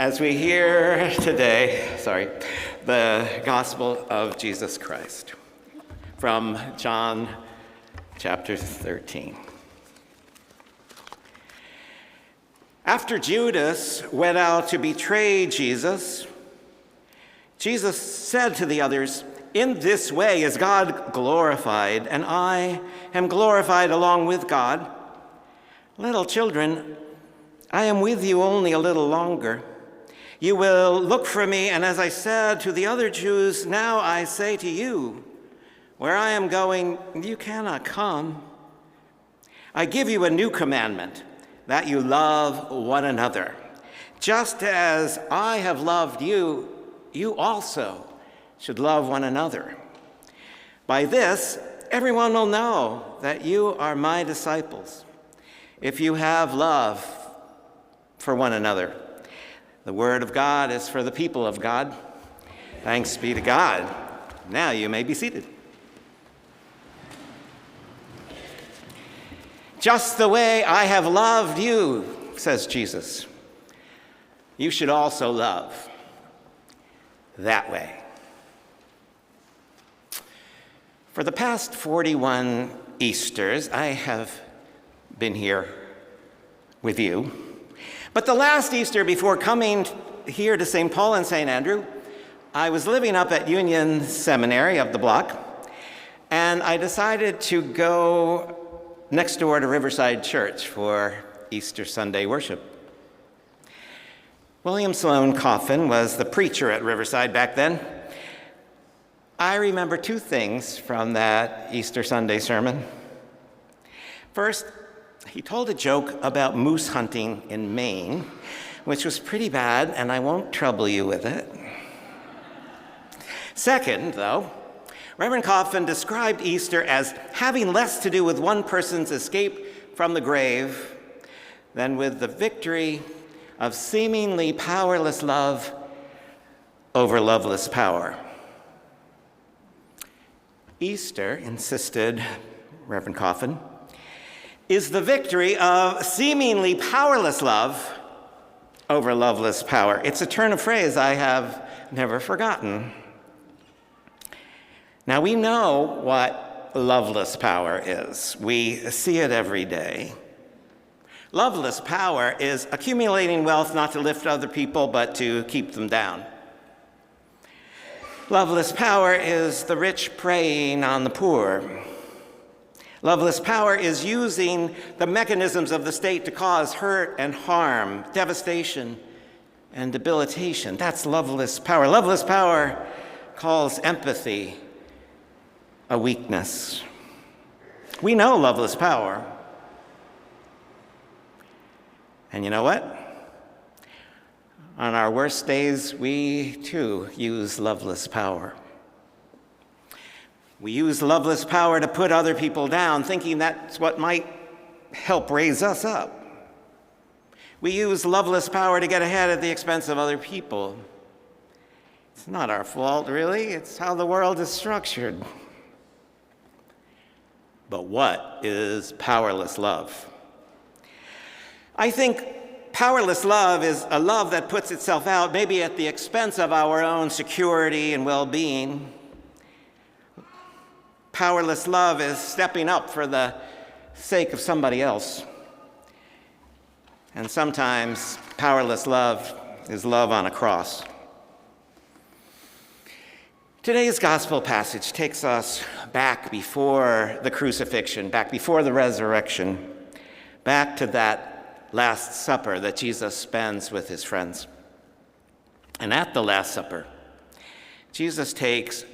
as we hear today, the gospel of Jesus Christ from John chapter 13. After Judas went out to betray Jesus, Jesus said to the others, "In this way is God glorified, and I am glorified along with God. Little children, I am with you only a little longer. You will look for me, and as I said to the other Jews, now I say to you, where I am going, you cannot come. I give you a new commandment, that you love one another. Just as I have loved you, you also should love one another. By this, everyone will know that you are my disciples, if you have love for one another." The word of God is for the people of God. Thanks be to God. Now you may be seated. Just the way I have loved you, says Jesus, you should also love that way. For the past 41 Easters, I have been here with you. But the last Easter before coming here to St. Paul and St. Andrew, I was living up at Union Seminary up the block, and I decided to go next door to Riverside Church for Easter Sunday worship. William Sloane Coffin was the preacher at Riverside back then. I remember two things from that Easter Sunday sermon. First, he told a joke about moose hunting in Maine, which was pretty bad, and I won't trouble you with it. Second, though, Reverend Coffin described Easter as having less to do with one person's escape from the grave than with the victory of seemingly powerless love over loveless power. Easter, insisted Reverend Coffin, is the victory of seemingly powerless love over loveless power. It's a turn of phrase I have never forgotten. Now, we know what loveless power is. We see it every day. Loveless power is accumulating wealth not to lift other people, but to keep them down. Loveless power is the rich preying on the poor. Loveless power is using the mechanisms of the state to cause hurt and harm, devastation and debilitation. That's loveless power. Loveless power calls empathy a weakness. We know loveless power. And you know what? On our worst days, we too use loveless power. We use loveless power to put other people down, thinking that's what might help raise us up. We use loveless power to get ahead at the expense of other people. It's not our fault, really. It's how the world is structured. But what is powerless love? I think powerless love is a love that puts itself out maybe at the expense of our own security and well-being. Powerless love is stepping up for the sake of somebody else. And sometimes powerless love is love on a cross. Today's gospel passage takes us back before the crucifixion, back before the resurrection, back to that Last Supper that Jesus spends with his friends. And at the Last Supper, Jesus takes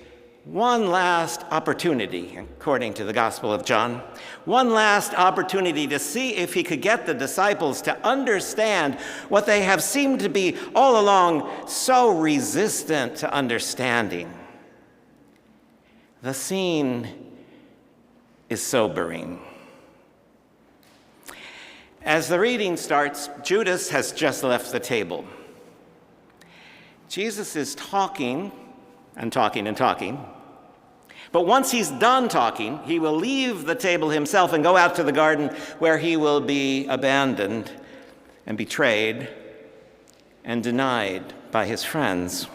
one last opportunity, according to the Gospel of John, one last opportunity to see if he could get the disciples to understand what they have seemed to be all along so resistant to understanding. The scene is sobering. As the reading starts, Judas has just left the table. Jesus is talking and talking and talking. But once he's done talking, he will leave the table himself and go out to the garden where he will be abandoned and betrayed and denied by his friends,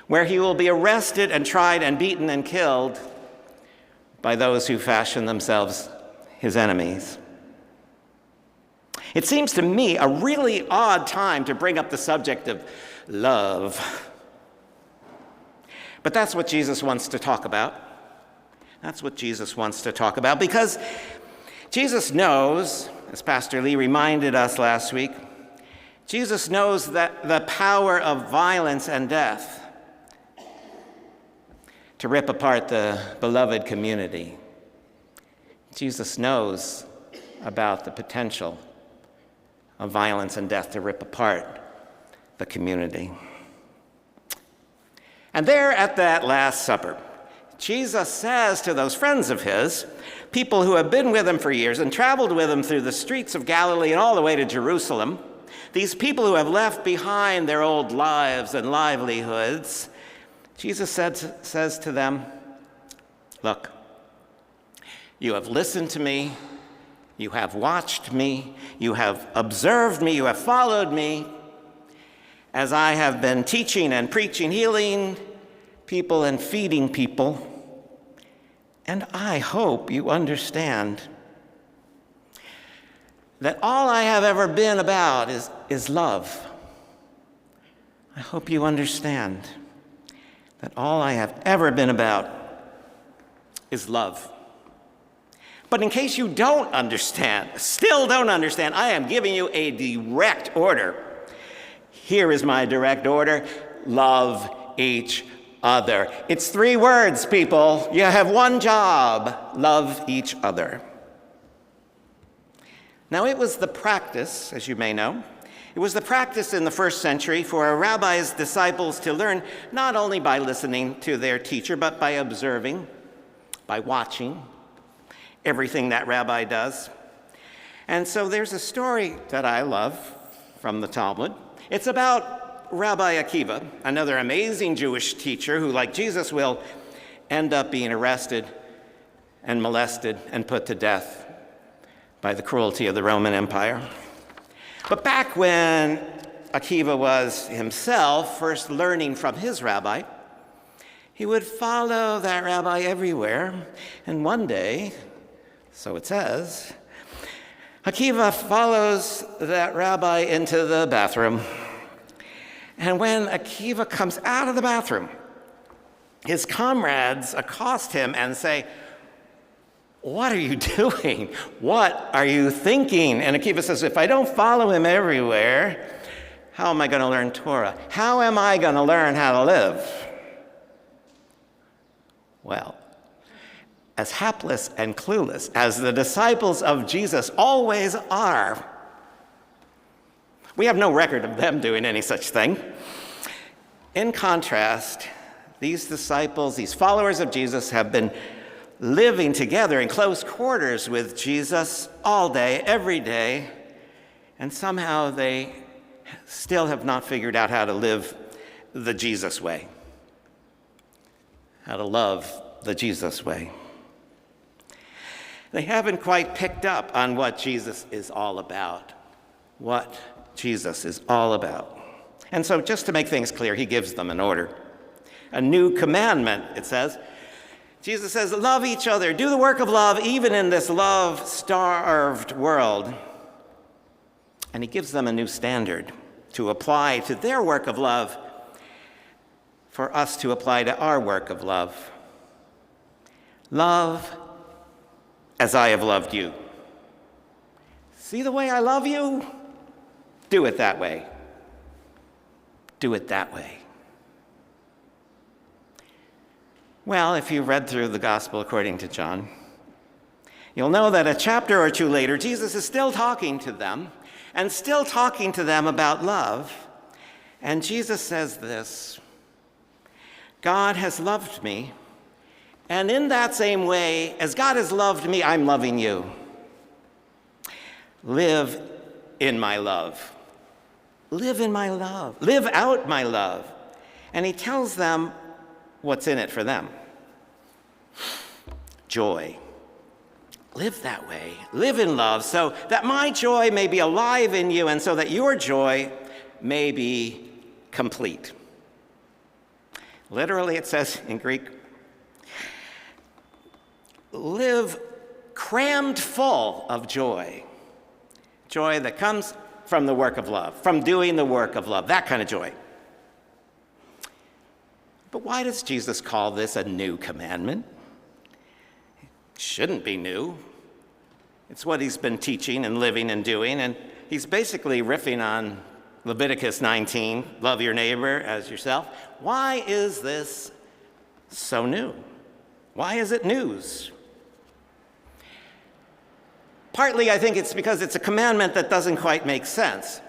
where he will be arrested and tried and beaten and killed by those who fashion themselves his enemies. It seems to me a really odd time to bring up the subject of love. But that's what Jesus wants to talk about. That's what Jesus wants to talk about, because Jesus knows, as Pastor Lee reminded us last week, Jesus knows that the power of violence and death to rip apart the beloved community. Jesus knows about the potential of violence and death to rip apart the community. And there at that Last Supper, Jesus says to those friends of his, people who have been with him for years and traveled with him through the streets of Galilee and all the way to Jerusalem, these people who have left behind their old lives and livelihoods, Jesus says to them, look, you have listened to me, you have watched me, you have observed me, you have followed me, as I have been teaching and preaching, healing people and feeding people. And I hope you understand that all I have ever been about is love. I hope you understand that all I have ever been about is love. But in case you don't understand, still don't understand, I am giving you a direct order. Here is my direct order: love each other. It's 3 words, people. You have one job: love each other. Now, it was the practice, as you may know, it was the practice in the first century for a rabbi's disciples to learn not only by listening to their teacher, but by observing, by watching everything that rabbi does. And so there's a story that I love from the Talmud. It's about Rabbi Akiva, another amazing Jewish teacher who, like Jesus, will end up being arrested and molested and put to death by the cruelty of the Roman Empire. But back when Akiva was himself first learning from his rabbi, he would follow that rabbi everywhere. And one day, so it says, Akiva follows that rabbi into the bathroom. And when Akiva comes out of the bathroom, his comrades accost him and say, "What are you doing? What are you thinking?" And Akiva says, "If I don't follow him everywhere, how am I going to learn Torah? How am I going to learn how to live?" Well, as hapless and clueless as the disciples of Jesus always are, we have no record of them doing any such thing. In contrast, these disciples, these followers of Jesus, have been living together in close quarters with Jesus all day, every day, and somehow they still have not figured out how to live the Jesus way, how to love the Jesus way. They haven't quite picked up on what Jesus is all about, what Jesus is all about. And so just to make things clear, he gives them an order. A new commandment, it says. Jesus says, love each other. Do the work of love even in this love-starved world. And he gives them a new standard to apply to their work of love for us to apply to our work of love. Love as I have loved you. See the way I love you? Do it that way. Do it that way. Well, if you read through the Gospel according to John, you'll know that a chapter or two later, Jesus is still talking to them and still talking to them about love. And Jesus says this, God has loved me, and in that same way, as God has loved me, I'm loving you. Live in my love. Live in my love. Live out my love. And he tells them what's in it for them. Joy, live that way. Live in love so that my joy may be alive in you and so that your joy may be complete. Literally, it says in Greek, live crammed full of joy. Joy that comes from the work of love, from doing the work of love, that kind of joy. But why does Jesus call this a new commandment? It shouldn't be new. It's what he's been teaching and living and doing, and he's basically riffing on Leviticus 19, love your neighbor as yourself. Why is this so new? Why is it news? Partly, I think it's because it's a commandment that doesn't quite make sense.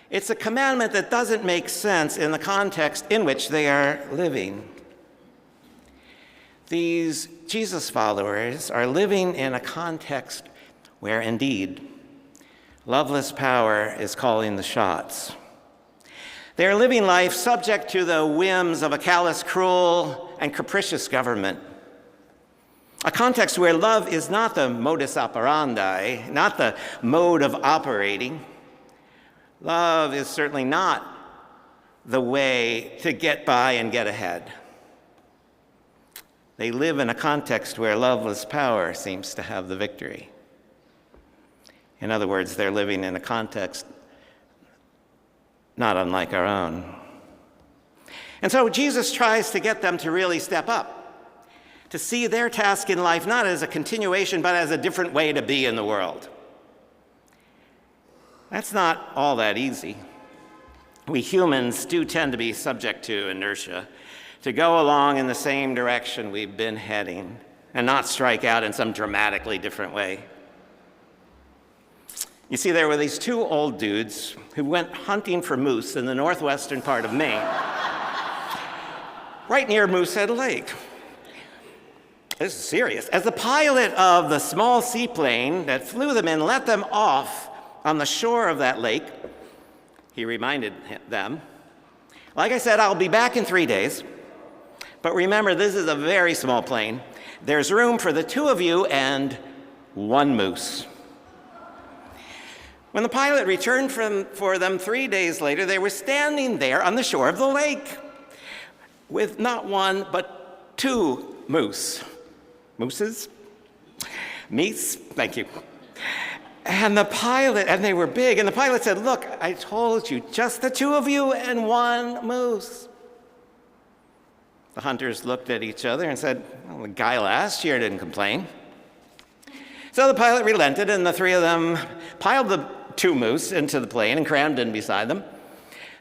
It's a commandment that doesn't make sense in the context in which they are living. These Jesus followers are living in a context where, indeed, loveless power is calling the shots. They are living life subject to the whims of a callous, cruel, and capricious government. A context where love is not the modus operandi, not the mode of operating. Love is certainly not the way to get by and get ahead. They live in a context where loveless power seems to have the victory. In other words, they're living in a context not unlike our own. And so Jesus tries to get them to really step up, to see their task in life not as a continuation, but as a different way to be in the world. That's not all that easy. We humans do tend to be subject to inertia, to go along in the same direction we've been heading and not strike out in some dramatically different way. You see, there were these two old dudes who went hunting for moose in the northwestern part of Maine, right near Moosehead Lake. This is serious. As the pilot of the small seaplane that flew them in let them off on the shore of that lake, he reminded them, like I said, I'll be back in 3 days. But remember, this is a very small plane. There's room for the two of you and one moose. When the pilot returned for them 3 days later, they were standing there on the shore of the lake with not one, but two moose. Mooses? Meese? Thank you. And they were big, and the pilot said, look, I told you, just the two of you and one moose. The hunters looked at each other and said, well, the guy last year didn't complain. So the pilot relented, and the three of them piled the two moose into the plane and crammed in beside them.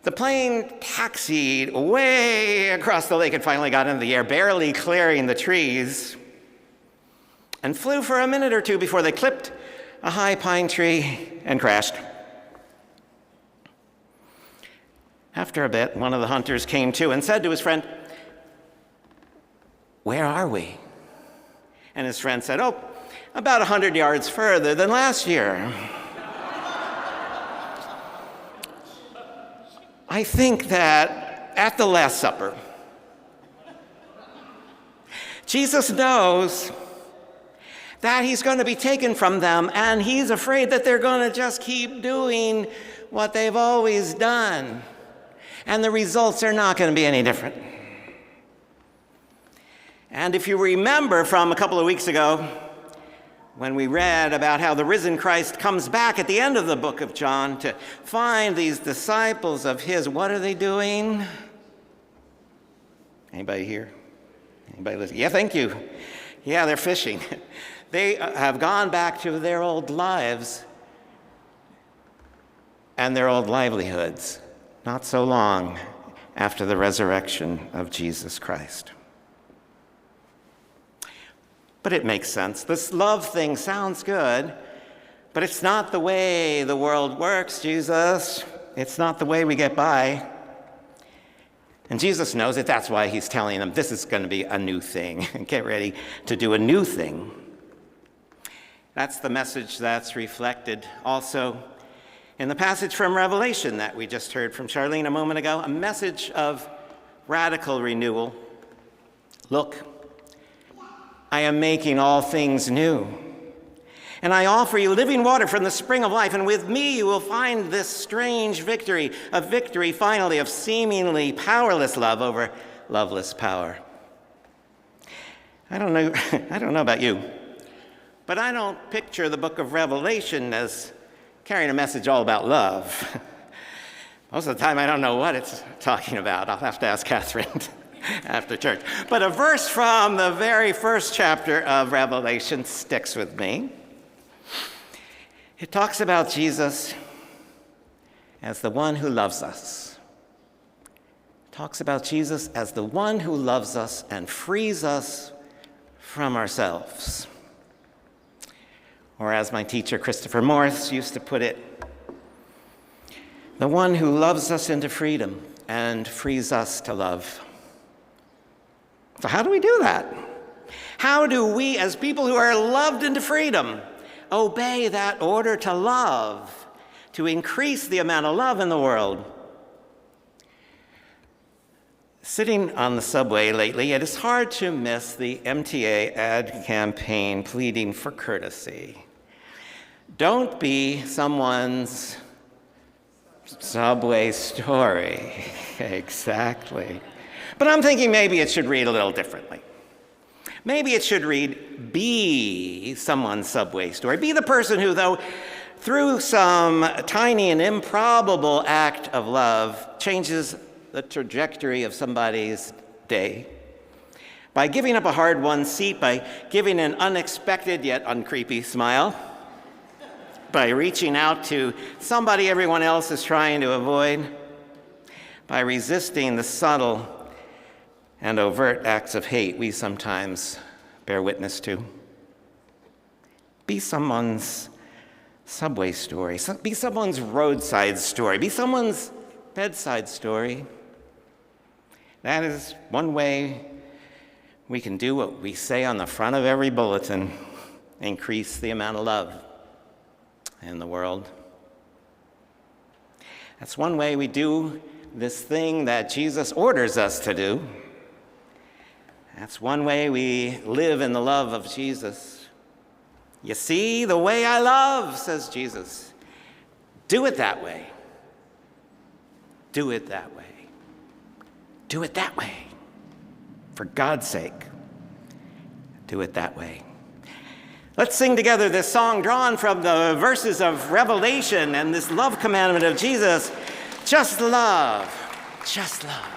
The plane taxied way across the lake and finally got into the air, barely clearing the trees, and flew for a minute or two before they clipped a high pine tree and crashed. After a bit, one of the hunters came to and said to his friend, where are we? And his friend said, oh, about 100 yards further than last year. I think that at the Last Supper, Jesus knows that he's going to be taken from them, and he's afraid that they're going to just keep doing what they've always done, and the results are not going to be any different. And if you remember from a couple of weeks ago, when we read about how the risen Christ comes back at the end of the book of John to find these disciples of his, what are they doing? Anybody here? Anybody listening? Yeah, thank you. Yeah, they're fishing. They have gone back to their old lives and their old livelihoods, not so long after the resurrection of Jesus Christ. But it makes sense. This love thing sounds good, but it's not the way the world works, Jesus. It's not the way we get by. And Jesus knows it. That's why he's telling them this is going to be a new thing. Get ready to do a new thing. That's the message that's reflected also in the passage from Revelation that we just heard from Charlene a moment ago, a message of radical renewal. Look, I am making all things new. And I offer you living water from the spring of life, and with me you will find this strange victory, a victory finally of seemingly powerless love over loveless power. I don't know about you, but I don't picture the book of Revelation as carrying a message all about love. Most of the time I don't know what it's talking about. I'll have to ask Catherine after church. But a verse from the very first chapter of Revelation sticks with me. It talks about Jesus as the one who loves us. It talks about Jesus as the one who loves us and frees us from ourselves. Or as my teacher Christopher Morris used to put it, the one who loves us into freedom and frees us to love. So how do we do that? How do we, as people who are loved into freedom, obey that order to love, to increase the amount of love in the world? Sitting on the subway lately, it is hard to miss the MTA ad campaign pleading for courtesy. Don't be someone's subway story. Exactly. But I'm thinking maybe it should read a little differently. Maybe it should read, be someone's subway story. Be the person who, though, through some tiny and improbable act of love, changes the trajectory of somebody's day. By giving up a hard-won seat, by giving an unexpected yet uncreepy smile, by reaching out to somebody everyone else is trying to avoid, by resisting the subtle and overt acts of hate we sometimes bear witness to. Be someone's subway story. Be someone's roadside story. Be someone's bedside story. That is one way we can do what we say on the front of every bulletin: increase the amount of love in the world. That's one way we do this thing that Jesus orders us to do. That's one way we live in the love of Jesus. You see, the way I love, says Jesus. Do it that way. Do it that way. Do it that way. For God's sake, do it that way. Let's sing together this song drawn from the verses of Revelation and this love commandment of Jesus. Just love. Just love.